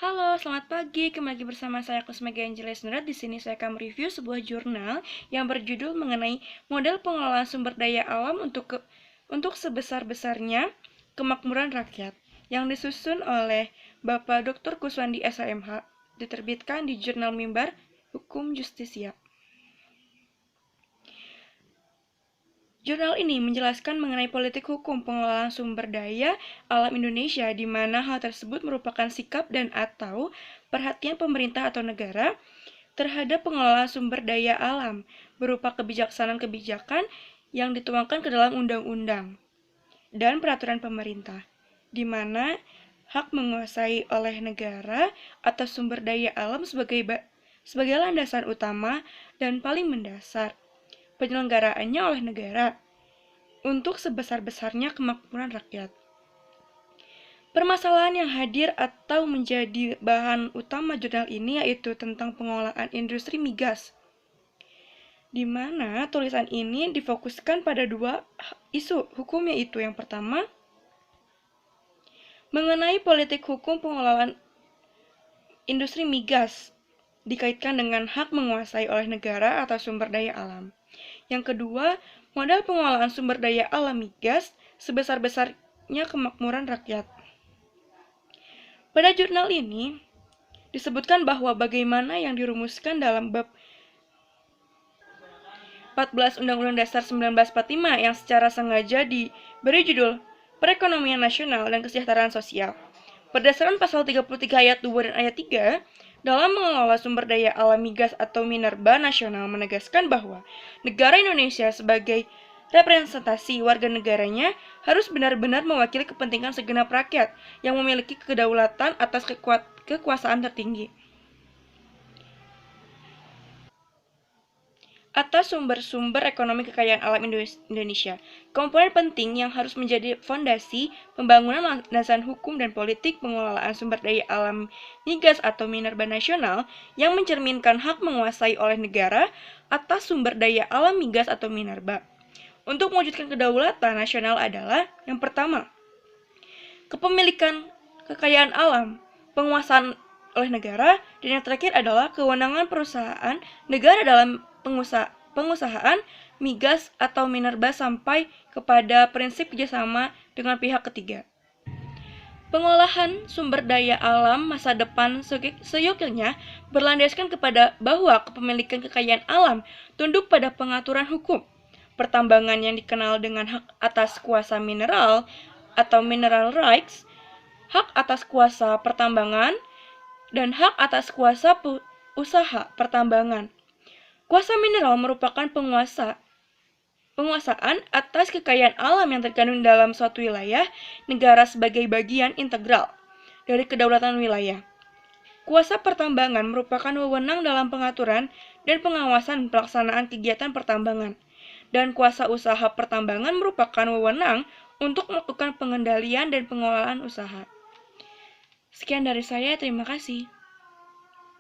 Halo, selamat pagi. Kembali lagi bersama saya Kusmega Angeles Nurad. Di sini saya akan mereview sebuah jurnal yang berjudul mengenai model pengelolaan sumber daya alam untuk sebesar-besarnya kemakmuran rakyat yang disusun oleh Bapak Dr. Kuswandi SHMH, diterbitkan di Jurnal Mimbar Hukum Justisia. Jurnal ini menjelaskan mengenai politik hukum pengelolaan sumber daya alam Indonesia, di mana hal tersebut merupakan sikap dan/atau perhatian pemerintah atau negara terhadap pengelolaan sumber daya alam berupa kebijaksanaan-kebijakan yang dituangkan ke dalam undang-undang dan peraturan pemerintah, di mana hak menguasai oleh negara atas sumber daya alam sebagai landasan utama dan paling mendasar penyelenggaraannya oleh negara untuk sebesar-besarnya kemakmuran rakyat. Permasalahan yang hadir atau menjadi bahan utama jurnal ini yaitu tentang pengelolaan industri migas, di mana tulisan ini difokuskan pada dua isu hukum, yaitu yang pertama, mengenai politik hukum pengelolaan industri migas dikaitkan dengan hak menguasai oleh negara atas sumber daya alam. Yang kedua, modal pengelolaan sumber daya alam migas sebesar-besarnya kemakmuran rakyat. Pada jurnal ini disebutkan bahwa bagaimana yang dirumuskan dalam bab 14 Undang-Undang Dasar 1945 yang secara sengaja diberi judul Perekonomian Nasional dan Kesejahteraan Sosial. Berdasarkan pasal 33 ayat 2 dan ayat 3, dalam mengelola sumber daya alam migas atau minerba nasional menegaskan bahwa negara Indonesia sebagai representasi warga negaranya harus benar-benar mewakili kepentingan segenap rakyat yang memiliki kedaulatan atas kekuasaan tertinggi atas sumber-sumber ekonomi kekayaan alam Indonesia. Komponen penting yang harus menjadi fondasi pembangunan landasan hukum dan politik pengelolaan sumber daya alam migas atau minerba nasional yang mencerminkan hak menguasai oleh negara atas sumber daya alam migas atau minerba. Untuk mewujudkan kedaulatan nasional adalah yang pertama, kepemilikan kekayaan alam, penguasaan oleh negara, dan yang terakhir adalah kewenangan perusahaan negara dalam pengusahaan migas atau minerba sampai kepada prinsip kerjasama dengan pihak ketiga. Pengolahan sumber daya alam masa depan seyogyanya berlandaskan kepada bahwa kepemilikan kekayaan alam tunduk pada pengaturan hukum. Pertambangan yang dikenal dengan hak atas kuasa mineral atau mineral rights, hak atas kuasa pertambangan, dan hak atas kuasa usaha pertambangan. Kuasa mineral merupakan penguasaan atas kekayaan alam yang terkandung dalam suatu wilayah negara sebagai bagian integral dari kedaulatan wilayah. Kuasa pertambangan merupakan wewenang dalam pengaturan dan pengawasan pelaksanaan kegiatan pertambangan. Dan kuasa usaha pertambangan merupakan wewenang untuk melakukan pengendalian dan pengelolaan usaha. Sekian dari saya, terima kasih.